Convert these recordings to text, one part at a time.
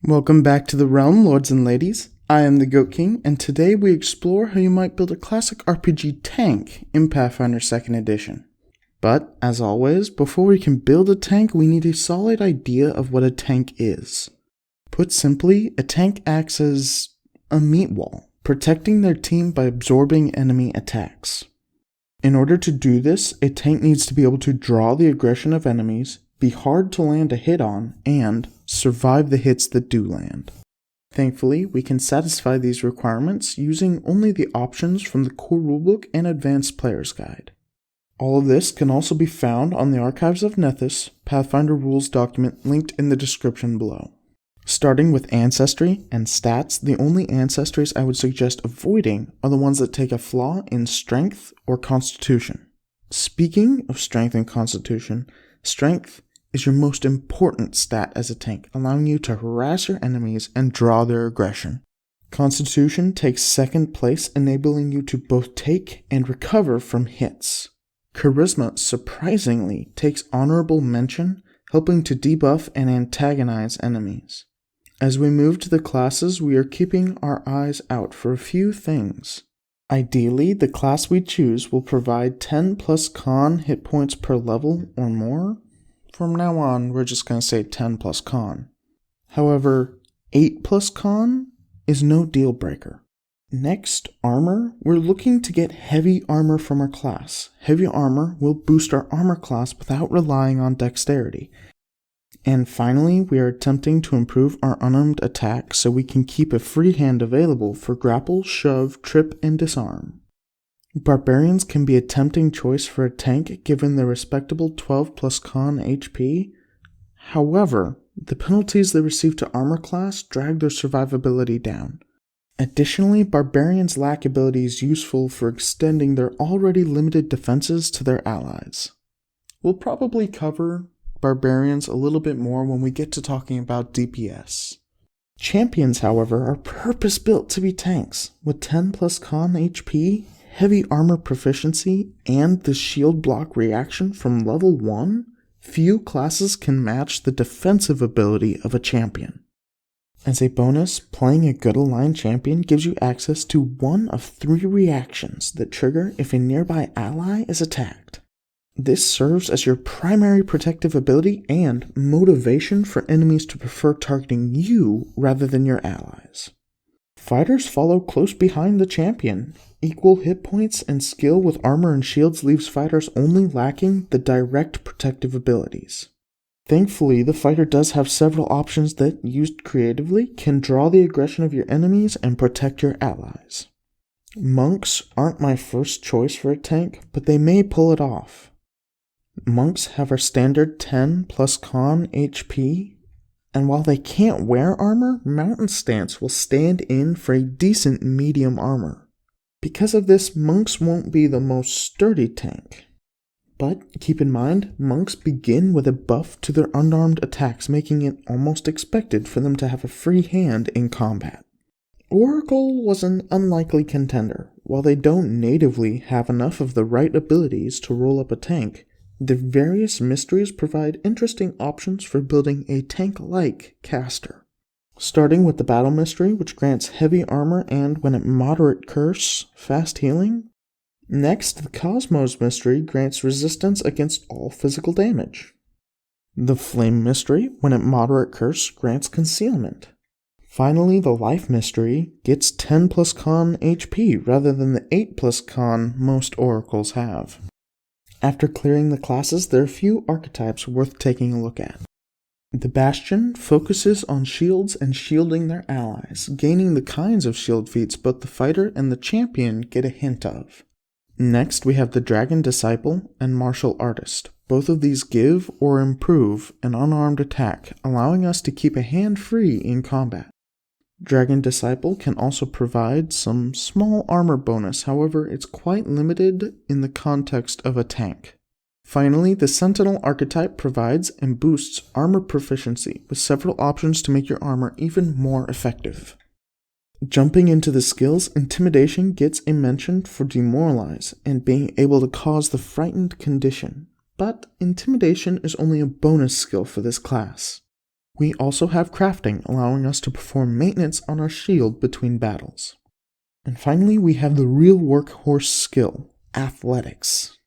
Welcome back to the realm, lords and ladies. I am the Goat King, and today we explore how you might build a classic RPG tank in Pathfinder 2nd Edition. But, as always, before we can build a tank, we need a solid idea of what a tank is. Put simply, a tank acts as a meat wall, protecting their team by absorbing enemy attacks. In order to do this, a tank needs to be able to draw the aggression of enemies, be hard to land a hit on, and survive the hits that do land. Thankfully, we can satisfy these requirements using only the options from the core rulebook and advanced player's guide. All of this can also be found on the Archives of Nethys Pathfinder rules document linked in the description below. Starting with Ancestry and stats, the only ancestries I would suggest avoiding are the ones that take a flaw in Strength or Constitution. Speaking of Strength and Constitution, Strength is your most important stat as a tank, allowing you to harass your enemies and draw their aggression. Constitution takes second place, enabling you to both take and recover from hits. Charisma, surprisingly, takes honorable mention, helping to debuff and antagonize enemies. As we move to the classes, we are keeping our eyes out for a few things. Ideally, the class we choose will provide 10 plus con hit points per level or more. From now on, we're just going to say 10 plus con. However, 8 plus con is no deal breaker. Next, armor. We're looking to get heavy armor from our class. Heavy armor will boost our armor class without relying on dexterity. And finally, we are attempting to improve our unarmed attack so we can keep a free hand available for grapple, shove, trip, and disarm. Barbarians can be a tempting choice for a tank given their respectable 12 plus con HP. However, the penalties they receive to armor class drag their survivability down. Additionally, barbarians lack abilities useful for extending their already limited defenses to their allies. We'll probably cover barbarians a little bit more when we get to talking about DPS. Champions, however, are purpose-built to be tanks, with 10 plus con HP, heavy armor proficiency, and the shield block reaction from level 1. Few classes can match the defensive ability of a champion. As a bonus, playing a good aligned champion gives you access to one of 3 reactions that trigger if a nearby ally is attacked. This serves as your primary protective ability and motivation for enemies to prefer targeting you rather than your allies. Fighters follow close behind the champion. Equal hit points and skill with armor and shields leaves fighters only lacking the direct protective abilities. Thankfully, the fighter does have several options that, used creatively, can draw the aggression of your enemies and protect your allies. Monks aren't my first choice for a tank, but they may pull it off. Monks have our standard 10 plus con HP, and while they can't wear armor, Mountain Stance will stand in for a decent medium armor. Because of this, monks won't be the most sturdy tank. But keep in mind, monks begin with a buff to their unarmed attacks, making it almost expected for them to have a free hand in combat. Oracle was an unlikely contender. While they don't natively have enough of the right abilities to roll up a tank, the various mysteries provide interesting options for building a tank-like caster. Starting with the Battle Mystery, which grants heavy armor and, when at moderate curse, fast healing. Next, the Cosmos Mystery grants resistance against all physical damage. The Flame Mystery, when at moderate curse, grants concealment. Finally, the Life Mystery gets 10 plus con HP rather than the 8 plus con most oracles have. After clearing the classes, there are a few archetypes worth taking a look at. The Bastion focuses on shields and shielding their allies, gaining the kinds of shield feats both the fighter and the champion get a hint of. Next, we have the Dragon Disciple and Martial Artist. Both of these give or improve an unarmed attack, allowing us to keep a hand free in combat. Dragon Disciple can also provide some small armor bonus, however, it's quite limited in the context of a tank. Finally, the Sentinel archetype provides and boosts armor proficiency, with several options to make your armor even more effective. Jumping into the skills, Intimidation gets a mention for Demoralize and being able to cause the frightened condition, but Intimidation is only a bonus skill for this class. We also have crafting, allowing us to perform maintenance on our shield between battles. And finally, we have the real workhorse skill, athletics.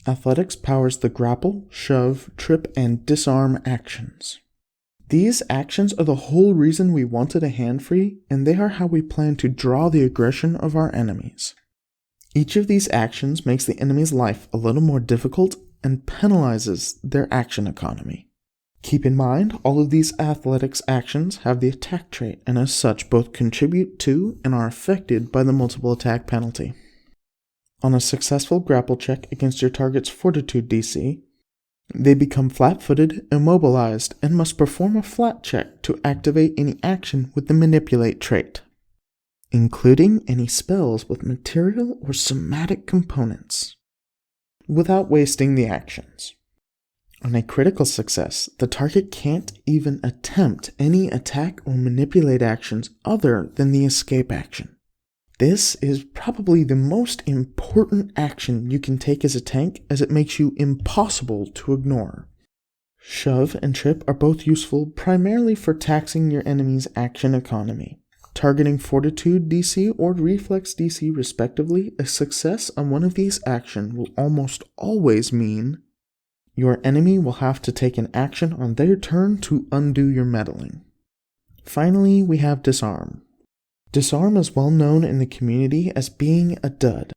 Athletics powers the grapple, shove, trip, and disarm actions. These actions are the whole reason we wanted a hand free, and they are how we plan to draw the aggression of our enemies. Each of these actions makes the enemy's life a little more difficult and penalizes their action economy. Keep in mind, all of these athletics actions have the attack trait, and as such both contribute to and are affected by the multiple attack penalty. On a successful grapple check against your target's fortitude DC, they become flat-footed, immobilized, and must perform a flat check to activate any action with the manipulate trait, including any spells with material or somatic components, without wasting the actions. On a critical success, the target can't even attempt any attack or manipulate actions other than the escape action. This is probably the most important action you can take as a tank, as it makes you impossible to ignore. Shove and trip are both useful primarily for taxing your enemy's action economy. Targeting fortitude DC or reflex DC respectively, a success on one of these actions will almost always mean your enemy will have to take an action on their turn to undo your meddling. Finally, we have disarm. Disarm is well known in the community as being a dud,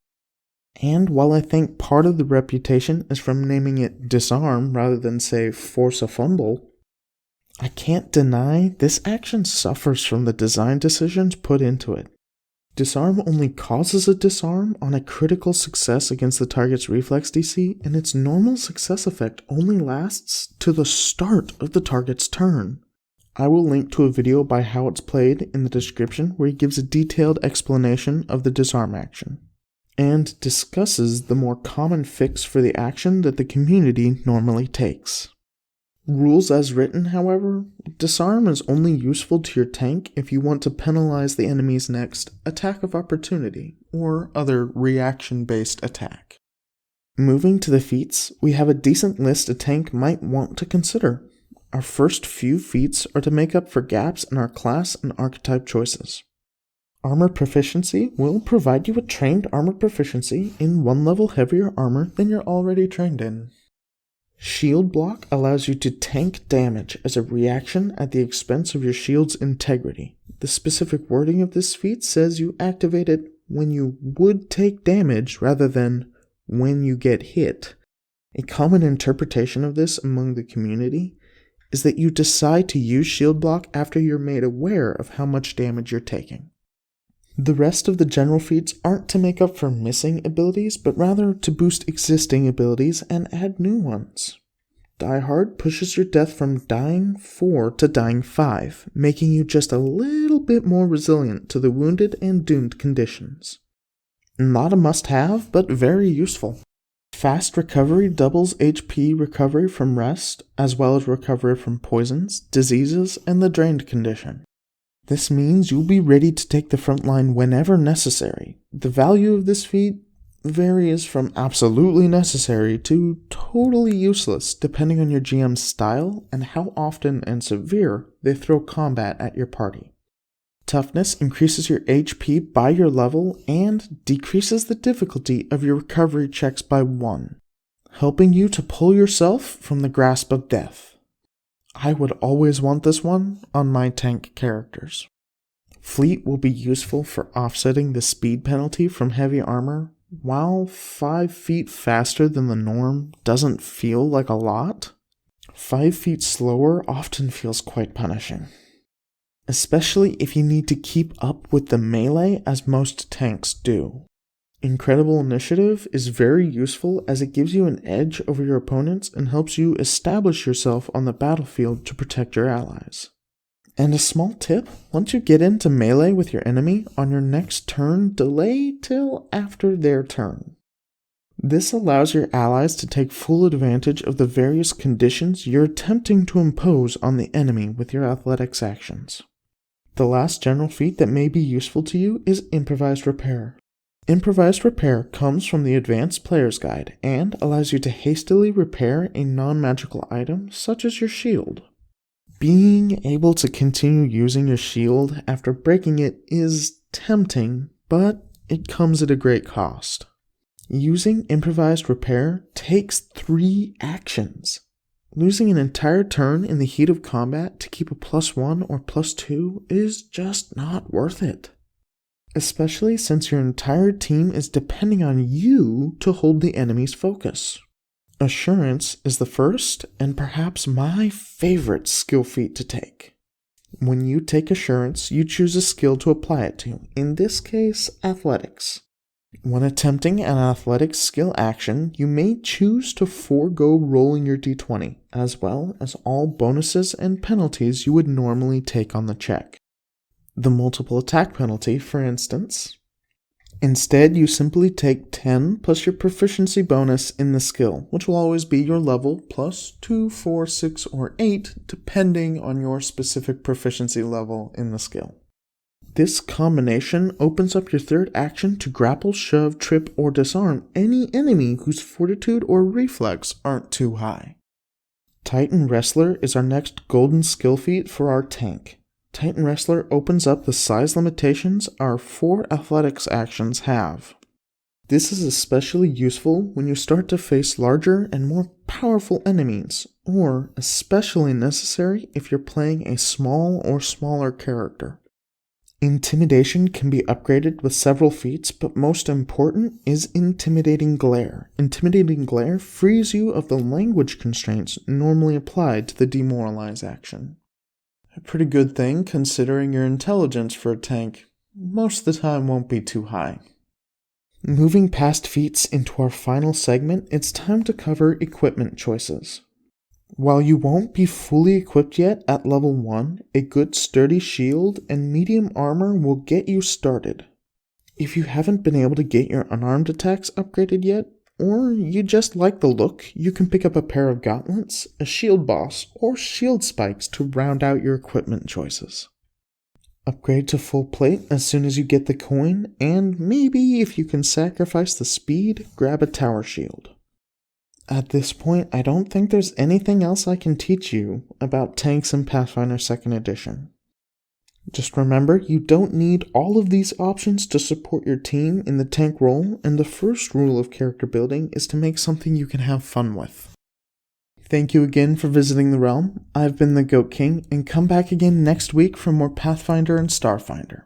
and while I think part of the reputation is from naming it disarm rather than say force a fumble, I can't deny this action suffers from the design decisions put into it. Disarm only causes a disarm on a critical success against the target's reflex DC, and its normal success effect only lasts to the start of the target's turn. I will link to a video by how it's played in the description where he gives a detailed explanation of the disarm action, and discusses the more common fix for the action that the community normally takes. Rules as written, however, disarm is only useful to your tank if you want to penalize the enemy's next attack of opportunity, or other reaction-based attack. Moving to the feats, we have a decent list a tank might want to consider. Our first few feats are to make up for gaps in our class and archetype choices. Armor proficiency will provide you with trained armor proficiency in 1 level heavier armor than you're already trained in. Shield block allows you to tank damage as a reaction at the expense of your shield's integrity. The specific wording of this feat says you activate it when you would take damage rather than when you get hit. A common interpretation of this among the community is that you decide to use shield block after you're made aware of how much damage you're taking. The rest of the general feats aren't to make up for missing abilities, but rather to boost existing abilities and add new ones. Die Hard pushes your death from dying 4 to dying 5, making you just a little bit more resilient to the wounded and doomed conditions. Not a must-have, but very useful. Fast recovery doubles HP recovery from rest, as well as recovery from poisons, diseases, and the drained condition. This means you'll be ready to take the front line whenever necessary. The value of this feat varies from absolutely necessary to totally useless, depending on your GM's style and how often and severe they throw combat at your party. Toughness increases your HP by your level and decreases the difficulty of your recovery checks by 1, helping you to pull yourself from the grasp of death. I would always want this one on my tank characters. Fleet will be useful for offsetting the speed penalty from heavy armor. While 5 feet faster than the norm doesn't feel like a lot, 5 feet slower often feels quite punishing. Especially if you need to keep up with the melee as most tanks do. Incredible Initiative is very useful as it gives you an edge over your opponents and helps you establish yourself on the battlefield to protect your allies. And a small tip, once you get into melee with your enemy, on your next turn, delay till after their turn. This allows your allies to take full advantage of the various conditions you're attempting to impose on the enemy with your athletics actions. The last general feat that may be useful to you is Improvised Repair. Improvised Repair comes from the Advanced Player's Guide and allows you to hastily repair a non-magical item such as your shield. Being able to continue using your shield after breaking it is tempting, but it comes at a great cost. Using improvised repair takes 3 actions. Losing an entire turn in the heat of combat to keep a +1 or +2 is just not worth it. Especially since your entire team is depending on you to hold the enemy's focus. Assurance is the first and perhaps my favorite skill feat to take. When you take Assurance, you choose a skill to apply it to, in this case, Athletics. When attempting an Athletics skill action, you may choose to forego rolling your d20, as well as all bonuses and penalties you would normally take on the check. The multiple attack penalty, for instance. Instead, you simply take 10 plus your proficiency bonus in the skill, which will always be your level plus 2, 4, 6, or 8, depending on your specific proficiency level in the skill. This combination opens up your third action to grapple, shove, trip, or disarm any enemy whose fortitude or reflex aren't too high. Titan Wrestler is our next golden skill feat for our tank. Titan Wrestler opens up the size limitations our 4 athletics actions have. This is especially useful when you start to face larger and more powerful enemies, or especially necessary if you're playing a small or smaller character. Intimidation can be upgraded with several feats, but most important is Intimidating Glare. Intimidating Glare frees you of the language constraints normally applied to the Demoralize action. A pretty good thing considering your intelligence for a tank most of the time won't be too high. Moving past feats into our final segment, it's time to cover equipment choices. While you won't be fully equipped yet at level 1, a good sturdy shield and medium armor will get you started. If you haven't been able to get your unarmed attacks upgraded yet, or you just like the look, you can pick up a pair of gauntlets, a shield boss, or shield spikes to round out your equipment choices. Upgrade to full plate as soon as you get the coin, and maybe if you can sacrifice the speed, grab a tower shield. At this point, I don't think there's anything else I can teach you about tanks in Pathfinder 2nd Edition. Just remember, you don't need all of these options to support your team in the tank role, and the first rule of character building is to make something you can have fun with. Thank you again for visiting the realm. I've been the Goat King, and come back again next week for more Pathfinder and Starfinder.